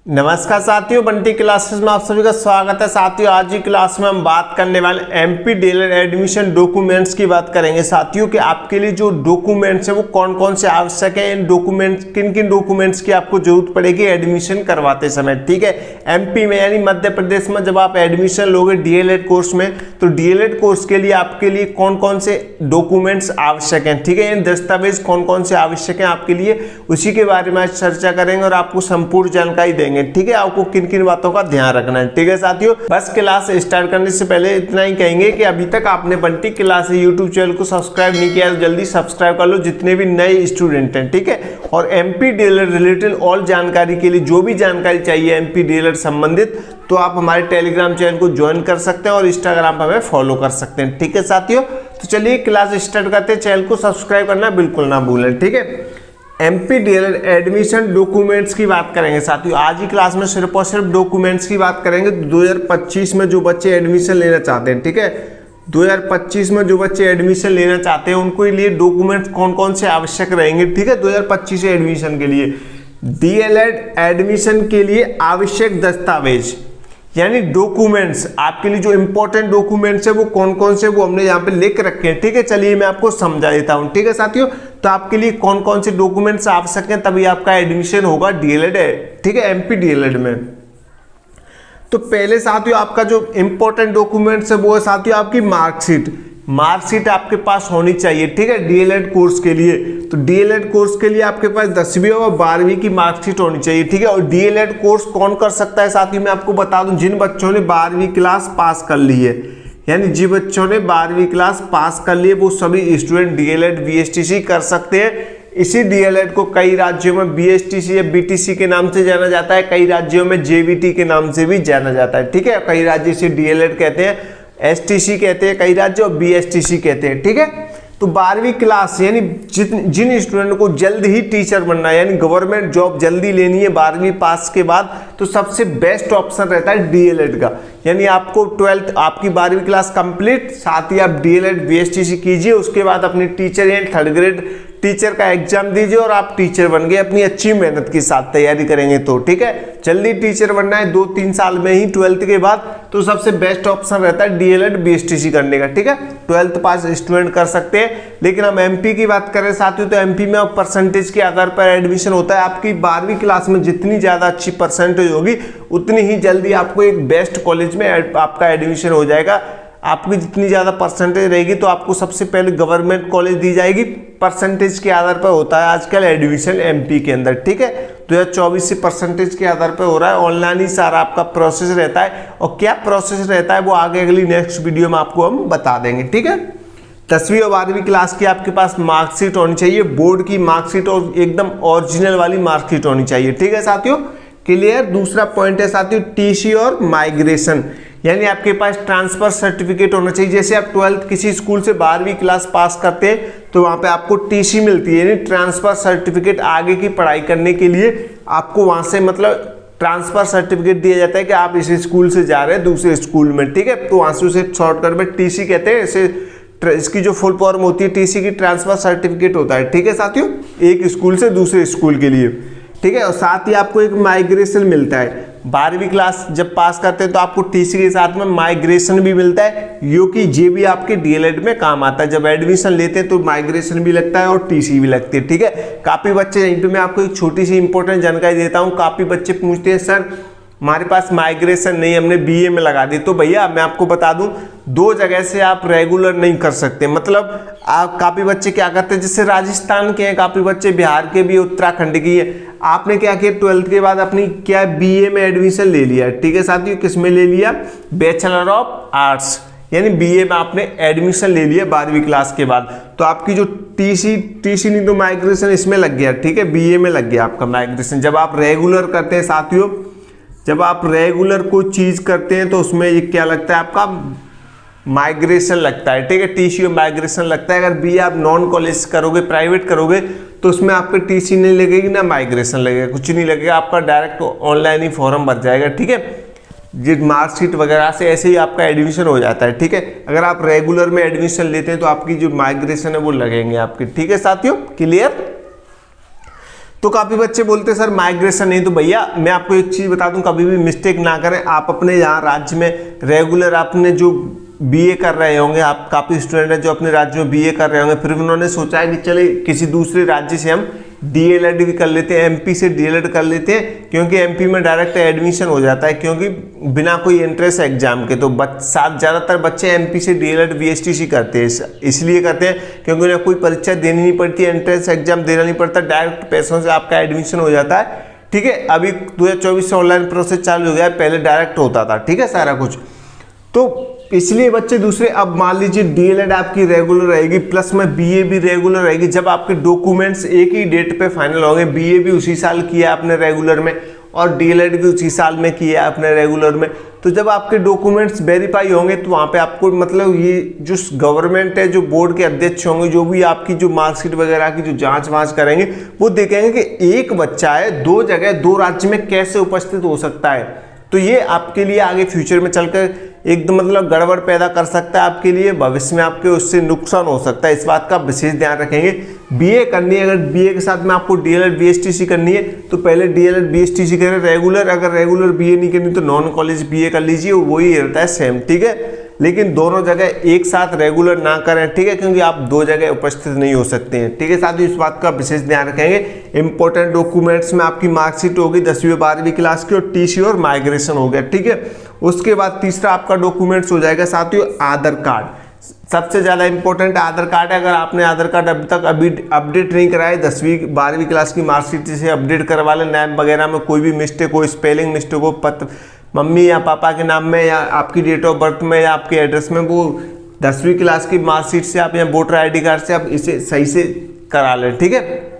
नमस्कार साथियों, बंटी क्लासेस में आप सभी का स्वागत है। साथियों, आज की क्लास में हम बात करने वाले एमपी डीएलएड एडमिशन डॉक्यूमेंट्स की बात करेंगे। साथियों कि आपके लिए जो डॉक्यूमेंट्स है वो कौन कौन से आवश्यक है, इन डॉक्यूमेंट्स किन किन डॉक्यूमेंट्स की आपको जरूरत पड़ेगी एडमिशन करवाते समय। ठीक है, एमपी में यानी मध्य प्रदेश में जब आप एडमिशन लोगे डीएलएड कोर्स में, तो डीएलएड कोर्स के लिए आपके लिए कौन कौन से डॉक्यूमेंट्स आवश्यक हैं। ठीक है, इन दस्तावेज कौन कौन से आवश्यक हैं आपके लिए, उसी के बारे में आज चर्चा करेंगे और आपको संपूर्ण जानकारी देंगे। ठीक है, आपको किन किन बातों का ध्यान रखना है। ठीक है साथियों, बस क्लास स्टार्ट करने से पहले इतना ही कहेंगे कि अभी तक आपने बंटी क्लास यूट्यूब चैनल को सब्सक्राइब नहीं किया तो जल्दी सब्सक्राइब कर लो, जितने भी नए स्टूडेंट हैं। ठीक है, और एमपी डीएलएड रिलेटेड ऑल जानकारी के लिए जो भी जानकारी चाहिए एमपी डीएलएड संबंधित, तो आप हमारे टेलीग्राम चैनल को ज्वाइन कर सकते हैं और इंस्टाग्राम पर हमें फॉलो कर सकते हैं। ठीक है साथियों, तो चलिए क्लास स्टार्ट करते हैं। चैनल को सब्सक्राइब करना बिल्कुल ना भूलें। ठीक है, एमपी डीएलएड एडमिशन डॉक्यूमेंट्स की बात करेंगे साथियों। आज की क्लास में सिर्फ और सिर्फ डॉक्यूमेंट्स की बात करेंगे। 2025 में जो बच्चे एडमिशन लेना चाहते हैं, ठीक है, 2025 में जो बच्चे एडमिशन लेना चाहते हैं उनके लिए डॉक्यूमेंट्स कौन कौन से आवश्यक रहेंगे। ठीक है, 2025 एडमिशन के लिए डीएलएड एडमिशन के लिए आवश्यक दस्तावेज यानी डॉक्यूमेंट्स, आपके लिए जो इंपॉर्टेंट डॉक्यूमेंट्स है वो कौन कौन से, वो हमने यहाँ पे लिख रखे हैं। ठीक है, चलिए मैं आपको समझा देता हूँ। ठीक है साथियों, तो आपके लिए कौन कौन से डॉक्यूमेंट्स आवश्यक हैं, तभी आपका एडमिशन होगा डीएलएड है। ठीक है, एमपी डीएलएड में। तो पहले साथियों आपका जो इंपॉर्टेंट डॉक्यूमेंट्स है वो है साथियों आपकी मार्कशीट। मार्कशीट आपके पास होनी चाहिए। ठीक है, डीएलएड कोर्स के लिए, तो डीएलएड कोर्स के लिए आपके पास 10वीं और 12वीं की मार्कशीट होनी चाहिए। ठीक है, और डीएलएड कोर्स कौन कर सकता है साथियों, मैं आपको बता दूं, जिन बच्चों ने 12वीं क्लास पास कर ली है, यानी जिन बच्चों ने 12वीं क्लास पास कर ली है वो सभी स्टूडेंट डीएलएड बीएसटीसी कर सकते हैं। इसी डीएलएड को कई राज्यों में बीएसटीसी या बीटीसी के नाम से जाना जाता है, कई राज्यों में जेवीटी के नाम से भी जाना जाता है। ठीक है, कई राज्य इसे डीएलएड कहते हैं, एसटीसी कहते हैं कई राज्य, और बीएसटीसी कहते हैं। ठीक है, तो 12वीं क्लास यानी जिन स्टूडेंट को जल्द ही टीचर बनना है, यानी गवर्नमेंट जॉब जल्दी लेनी है 12वीं पास के बाद, तो सबसे बेस्ट ऑप्शन रहता है डीएलएड का। यानी आपको 12th आपकी 12वीं क्लास कंप्लीट, साथ ही आप डीएलएड बीएसटीसी कीजिए, उसके बाद अपनी टीचर यानी 3rd ग्रेड टीचर का एग्जाम दीजिए और आप टीचर बन गए अपनी अच्छी मेहनत के साथ तैयारी करेंगे तो। ठीक है, जल्दी टीचर बनना है 2-3 साल में ही 12th के बाद, तो सबसे बेस्ट ऑप्शन रहता है डीएलएड बीएसटीसी करने का। ठीक है, 12th पास स्टूडेंट कर सकते हैं। लेकिन हम एमपी की बात करें साथियों, तो एमपी में परसेंटेज के आधार पर एडमिशन होता है। आपकी 12वीं क्लास में जितनी ज्यादा अच्छी परसेंटेज होगी उतनी ही जल्दी आपको एक बेस्ट कॉलेज में आपका एडमिशन हो जाएगा। आपकी जितनी ज़्यादा परसेंटेज रहेगी तो आपको सबसे पहले गवर्नमेंट कॉलेज दी जाएगी। परसेंटेज के आधार पर होता है आजकल एडमिशन एमपी के अंदर। ठीक है, 2024 से परसेंटेज के आधार पर हो रहा है, ऑनलाइन ही सारा आपका प्रोसेस रहता है। और क्या प्रोसेस रहता है वो आगे अगली नेक्स्ट वीडियो में आपको हम बता देंगे। ठीक है, 10वीं और 12वीं क्लास की आपके पास मार्कशीट होनी चाहिए, बोर्ड की मार्कशीट और एकदम ओरिजिनल वाली मार्कशीट होनी चाहिए। ठीक है साथियों, क्लियर। दूसरा पॉइंट है साथियों टीसी और माइग्रेशन, यानी आपके पास ट्रांसफर सर्टिफिकेट होना चाहिए। जैसे आप 12th किसी स्कूल से 12वीं क्लास पास करते हैं तो वहां पे आपको टीसी मिलती है, यानी ट्रांसफर सर्टिफिकेट। आगे की पढ़ाई करने के लिए आपको वहां से मतलब ट्रांसफर सर्टिफिकेट दिया जाता है कि आप इस स्कूल से जा रहे हैं दूसरे स्कूल में। ठीक है, तो वहां से उसे शॉर्टकट में टीसी कहते हैं। इसे इसकी जो फुल फॉर्म होती है टीसी की, ट्रांसफर सर्टिफिकेट होता है। ठीक है साथियों, एक स्कूल से दूसरे स्कूल के लिए। ठीक है, और साथ ही आपको एक माइग्रेशन मिलता है। 12वीं क्लास जब पास करते हैं तो आपको टीसी के साथ में माइग्रेशन भी मिलता है, क्योंकि ये भी आपके डीएलएड में काम आता है। जब एडमिशन लेते हैं तो माइग्रेशन भी लगता है और टीसी भी लगती है। ठीक है, काफी बच्चे, यहीं पे मैं आपको एक छोटी सी इंपॉर्टेंट जानकारी देता हूँ। काफी बच्चे पूछते हैं सर हमारे पास माइग्रेशन नहीं, हमने बीए में लगा दी। तो भैया मैं आपको बता दूं, 2 जगह से आप रेगुलर नहीं कर सकते। मतलब आप काफी बच्चे क्या करते हैं, जैसे राजस्थान के हैं काफी बच्चे, बिहार के भी, उत्तराखंड की है। आपने क्या किया, 12th के बाद अपनी क्या बीए में एडमिशन ले लिया। ठीक है साथियों, किस में ले लिया, बैचलर ऑफ आर्ट्स, यानी बीए में आपने एडमिशन ले लिया 12वीं क्लास के बाद। तो आपकी जो टीसी नहीं तो माइग्रेशन इसमें लग गया। ठीक है, बीए में लग गया आपका माइग्रेशन। जब आप रेगुलर करते हैं साथियों, जब आप रेगुलर कोई चीज करते हैं तो उसमें ये क्या लगता है, आपका माइग्रेशन लगता है। ठीक है, टीसी और माइग्रेशन लगता है। अगर बी आप नॉन कॉलेज करोगे, प्राइवेट करोगे, तो उसमें आपके टीसी नहीं लगेगी ना माइग्रेशन लगेगा, कुछ नहीं लगेगा। आपका डायरेक्ट ऑनलाइन ही फॉर्म भर जाएगा। ठीक है, ये मार्कशीट वगैरह से ऐसे ही आपका एडमिशन हो जाता है। ठीक है, अगर आप रेगुलर में एडमिशन लेते हैं तो आपकी जो माइग्रेशन है वो लगेंगे आपके। ठीक है साथियों, क्लियर। तो काफी बच्चे बोलते हैं सर माइग्रेशन नहीं, तो भैया मैं आपको एक चीज बता दूं, कभी भी मिस्टेक ना करें। आप अपने यहाँ राज्य में रेगुलर आपने जो बीए कर रहे होंगे, आप काफी स्टूडेंट हैं जो अपने राज्य में बीए कर रहे होंगे, फिर उन्होंने सोचा है कि चले किसी दूसरे राज्य से हम डीएलएड भी कर लेते हैं, एमपी से डीएलएड कर लेते हैं, क्योंकि एमपी में डायरेक्ट एडमिशन हो जाता है, क्योंकि बिना कोई एंट्रेंस एग्जाम के। तो ज़्यादातर बच्चे एमपी से डीएलएड बीएसटीसी करते हैं, इसलिए करते हैं क्योंकि उन्हें कोई परीक्षा देनी नहीं पड़ती, एंट्रेंस एग्जाम देना नहीं पड़ता, डायरेक्ट पैसों से आपका एडमिशन हो जाता है। ठीक है, अभी 2024 से ऑनलाइन प्रोसेस चालू हो गया है, पहले डायरेक्ट होता था। ठीक है, सारा कुछ तो इसलिए बच्चे दूसरे, अब मान लीजिए डीएलएड आपकी रेगुलर रहेगी, प्लस में बीए भी रेगुलर रहेगी। जब आपके डॉक्यूमेंट्स एक ही डेट पे फाइनल होंगे, बीए भी उसी साल किया आपने रेगुलर में और डीएलएड भी उसी साल में किया आपने रेगुलर में, तो जब आपके डॉक्यूमेंट्स वेरीफाई होंगे तो वहाँ पे आपको मतलब ये जो गवर्नमेंट है, जो बोर्ड के अध्यक्ष होंगे, जो भी आपकी जो मार्कशीट वगैरह की जो जाँच वाँच करेंगे, वो देखेंगे कि एक बच्चा है दो जगह दो राज्य में कैसे उपस्थित हो सकता है। तो ये आपके लिए आगे फ्यूचर में चलकर एकदम मतलब गड़बड़ पैदा कर सकता है आपके लिए, भविष्य में आपके उससे नुकसान हो सकता है। इस बात का विशेष ध्यान रखेंगे। बीए करनी है, अगर बीए के साथ में आपको डीएलएड बीएसटीसी करनी है तो पहले डीएलएड बीएसटीसी करें रेगुलर, अगर रेगुलर बीए नहीं करनी तो नॉन कॉलेज बीए कर लीजिए, वही रहता है सेम। ठीक है, लेकिन दोनों जगह एक साथ रेगुलर ना करें। ठीक है, क्योंकि आप दो जगह उपस्थित नहीं हो सकते हैं। ठीक है, साथ ही इस बात का विशेष ध्यान रखेंगे। इंपॉर्टेंट डॉक्यूमेंट्स में आपकी मार्कशीट होगी 10वीं 12वीं क्लास की, और टीसी और माइग्रेशन हो गया। ठीक है, उसके बाद तीसरा आपका डॉक्यूमेंट्स हो जाएगा साथियों आधार कार्ड। सबसे ज्यादा इंपॉर्टेंट आधार कार्ड है। अगर आपने आधार कार्ड अभी तक अपडेट नहीं कराया, 10वीं 12वीं क्लास की मार्कशीट से अपडेट करवा लें। नाम वगैरह में कोई भी मिस्टेक हो, स्पेलिंग मिस्टेक हो, मम्मी या पापा के नाम में या आपकी डेट ऑफ बर्थ में या आपके एड्रेस में, वो 10वीं क्लास की मार्कशीट से आप या वोटर आईडी कार्ड से आप इसे सही से करा लें। ठीक है,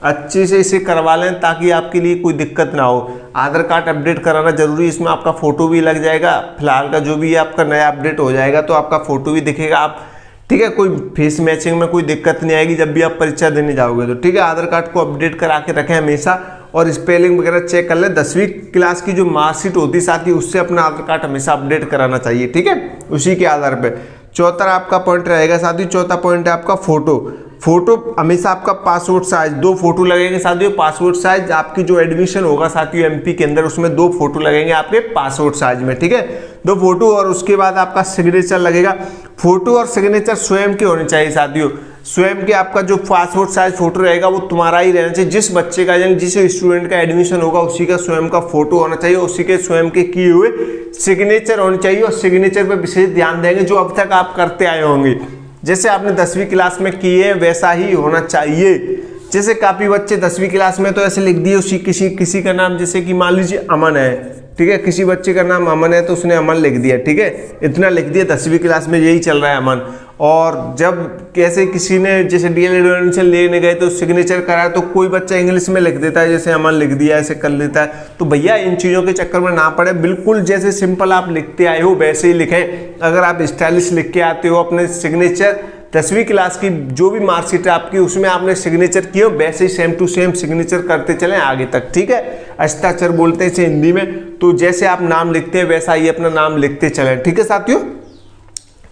अच्छे से इसे करवा लें ताकि आपके लिए कोई दिक्कत ना हो। आधार कार्ड अपडेट कराना जरूरी है, इसमें आपका फोटो भी लग जाएगा। फिलहाल का जो भी आपका नया अपडेट हो जाएगा तो आपका फोटो भी दिखेगा। आप ठीक है, कोई फेस मैचिंग में कोई दिक्कत नहीं आएगी जब भी आप परीक्षा देने जाओगे तो। ठीक है, आधार कार्ड को अपडेट करा के रखें हमेशा, और स्पेलिंग वगैरह चेक कर लें। 10वीं क्लास की जो मार्कशीट होती है साथ ही उससे अपना आधार कार्ड हमेशा अपडेट कराना चाहिए। ठीक है, उसी के आधार पर। चौथा आपका पॉइंट रहेगा साथ ही, चौथा पॉइंट है आपका फोटो। फोटो हमेशा आपका पासपोर्ट साइज, 2 फोटो लगेंगे साथियों। पासपोर्ट साइज आपकी जो एडमिशन होगा साथियों एमपी के अंदर, उसमें 2 फोटो लगेंगे आपके पासपोर्ट साइज में। ठीक है, 2 फोटो, और उसके बाद आपका सिग्नेचर लगेगा। फोटो और सिग्नेचर स्वयं के होने चाहिए साथियों। स्वयं के आपका जो पासपोर्ट साइज फोटो रहेगा वो तुम्हारा ही रहना चाहिए। जिस बच्चे का यानी जिस स्टूडेंट का एडमिशन होगा उसी का स्वयं का फोटो होना चाहिए, उसी के स्वयं के किए हुए सिग्नेचर होने चाहिए। और सिग्नेचर पर विशेष ध्यान देंगे जो अब तक आप करते आए होंगे, जैसे आपने 10वीं क्लास में किए वैसा ही होना चाहिए। जैसे काफी बच्चे 10वीं क्लास में तो ऐसे लिख दिए उसी किसी का नाम, जैसे कि मान लीजिए अमन है। ठीक है, किसी बच्चे का नाम अमन है तो उसने अमन लिख दिया। ठीक है, इतना लिख दिया, 10वीं क्लास में यही चल रहा है अमन। और जब कैसे किसी ने जैसे डीएलएड एडमिशन लेने गए तो सिग्नेचर कराया तो कोई बच्चा इंग्लिश में लिख देता है, जैसे अमन लिख दिया, ऐसे कर लेता है। तो भैया इन चीज़ों के चक्कर में ना पड़े, बिल्कुल जैसे सिंपल आप लिखते आए हो वैसे ही लिखें। अगर आप स्टाइलिश लिख के आते हो अपने सिग्नेचर 10वीं क्लास की जो भी मार्कशीट है आपकी उसमें आपने सिग्नेचर किए हो, वैसे ही सेम टू सेम सिग्नेचर करते चलें आगे तक। ठीक है, हस्ताक्षर बोलते हैं इसे हिंदी में, तो जैसे आप नाम लिखते हैं वैसा ही अपना नाम लिखते चलें। ठीक है साथियों,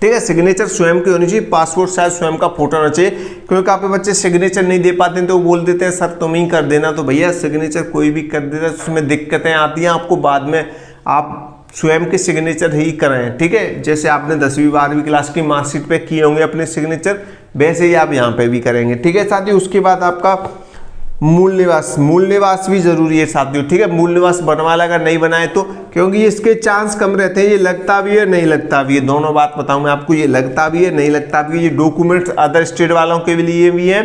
ठीक है, सिग्नेचर स्वयं की होनी चाहिए। पासपोर्ट साइज स्वयं का फोटो होना चाहिए, क्योंकि काफी बच्चे सिग्नेचर नहीं दे पाते हैं तो वो बोल देते हैं सर तुम ही कर देना। तो भैया सिग्नेचर कोई भी कर देता है, उसमें दिक्कतें आती हैं आपको बाद में, आप स्वयं के सिग्नेचर ही करें। ठीक है, जैसे आपने 10वीं 12वीं क्लास की मार्कशीट पे किए होंगे अपने सिग्नेचर, वैसे ही आप यहाँ पे भी करेंगे। ठीक है साथियों, उसके बाद आपका मूल निवास भी जरूरी है साथियों। ठीक है, मूल निवास बनवा ला, अगर नहीं बनाए तो, क्योंकि इसके चांस कम रहते हैं। ये लगता भी है नहीं लगता भी है, दोनों बात बताऊं मैं आपको, ये लगता भी है नहीं लगता भी है। ये डॉक्यूमेंट्स अदर स्टेट वालों के लिए भी है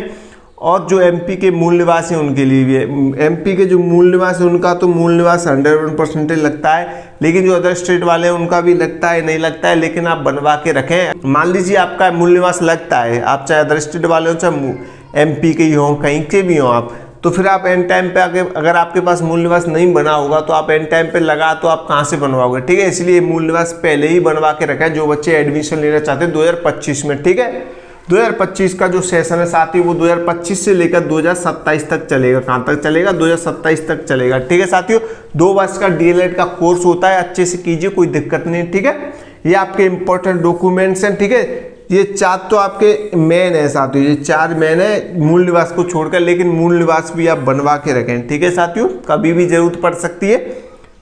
और जो एमपी के मूल निवासी हैं उनके लिए भी है। एमपी के जो मूल निवासी उनका तो मूल निवास 100% लगता है, लेकिन जो अदर स्टेट वाले हैं उनका भी लगता है नहीं लगता है, लेकिन आप बनवा के रखें। मान लीजिए आपका मूल निवास लगता है, आप चाहे अदर स्टेट वाले हो चाहे एमपी के ही हों, कहीं के भी हों आप, तो फिर आप एंड टाइम पे आके अगर आपके पास मूल निवास नहीं बना होगा तो आप एंड टाइम पे लगा तो आप कहाँ से बनवाओगे। ठीक है, इसलिए मूल निवास पहले ही बनवा के रखा है जो बच्चे एडमिशन लेना चाहते हैं 2025 में। ठीक है, 2025 का जो सेशन है साथी वो 2025 से लेकर 2027 तक चलेगा। कहाँ तक चलेगा? 2027 तक चलेगा। ठीक है साथियों, 2 वर्ष का डीएलएड का कोर्स होता है, अच्छे से कीजिए, कोई दिक्कत नहीं। ठीक है, ये आपके इंपॉर्टेंट डॉक्यूमेंट्स हैं। ठीक है, ये 4 तो आपके मेन है साथियों, ये 4 मेन है मूल निवास को छोड़कर, लेकिन मूल निवास भी आप बनवा के रखें, ठीक है साथियों, कभी भी जरूरत पड़ सकती है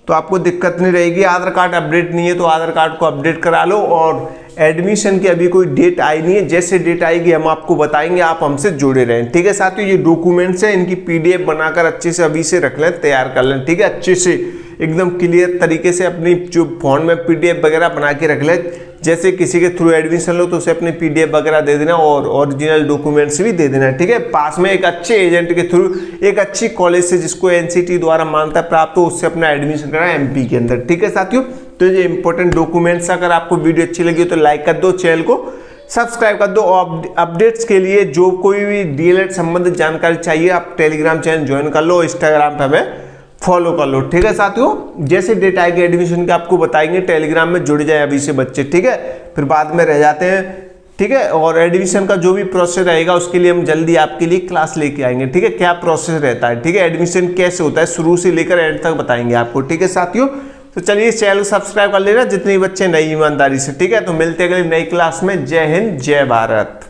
तो आपको दिक्कत नहीं रहेगी। आधार कार्ड अपडेट नहीं है तो आधार कार्ड को अपडेट करा लो। और एडमिशन की अभी कोई डेट आई नहीं है, जैसे डेट आएगी हम आपको बताएंगे, आप हमसे जुड़े रहें, ठीक है साथियों। ये डॉक्यूमेंट्स हैं, इनकी पीडीएफ बनाकर अच्छे से अभी से रख लें, तैयार कर लें, ठीक है, अच्छे से एकदम क्लियर तरीके से अपनी जो फोन में पीडीएफ वगैरह बना के रख लें। जैसे किसी के थ्रू एडमिशन लो तो उसे अपने पीडीएफ वगैरह दे देना और ओरिजिनल डॉक्यूमेंट्स भी दे देना, ठीक है। पास में एक अच्छे एजेंट के थ्रू एक अच्छी कॉलेज से जिसको एनसीटी द्वारा मान्यता प्राप्त हो उससे अपना एडमिशन कराना एमपी के अंदर, ठीक है साथियों। तो ये इंपॉर्टेंट डॉक्यूमेंट्स, अगर आपको वीडियो अच्छी लगी हो तो लाइक कर दो, चैनल को सब्सक्राइब कर दो। अपडेट्स के लिए जो कोई भी डीएलएड संबंधित जानकारी चाहिए आप टेलीग्राम चैनल ज्वाइन कर लो, इंस्टाग्राम पे हमें फॉलो कर लो, ठीक है साथियों। जैसे डेट आएगी एडमिशन की आपको बताएंगे, टेलीग्राम में जुड़ जाए अभी से बच्चे, ठीक है, फिर बाद में रह जाते हैं, ठीक है। और एडमिशन का जो भी प्रोसेस रहेगा उसके लिए हम जल्दी आपके लिए क्लास लेके आएंगे, ठीक है, क्या प्रोसेस रहता है, ठीक है, एडमिशन कैसे होता है शुरू से लेकर एंड तक बताएंगे आपको, ठीक है साथियों। तो चलिए चैनल सब्सक्राइब कर लेना जितने बच्चे नई ईमानदारी से, ठीक है। तो मिलते हैं अगली नई क्लास में। जय हिंद, जय भारत।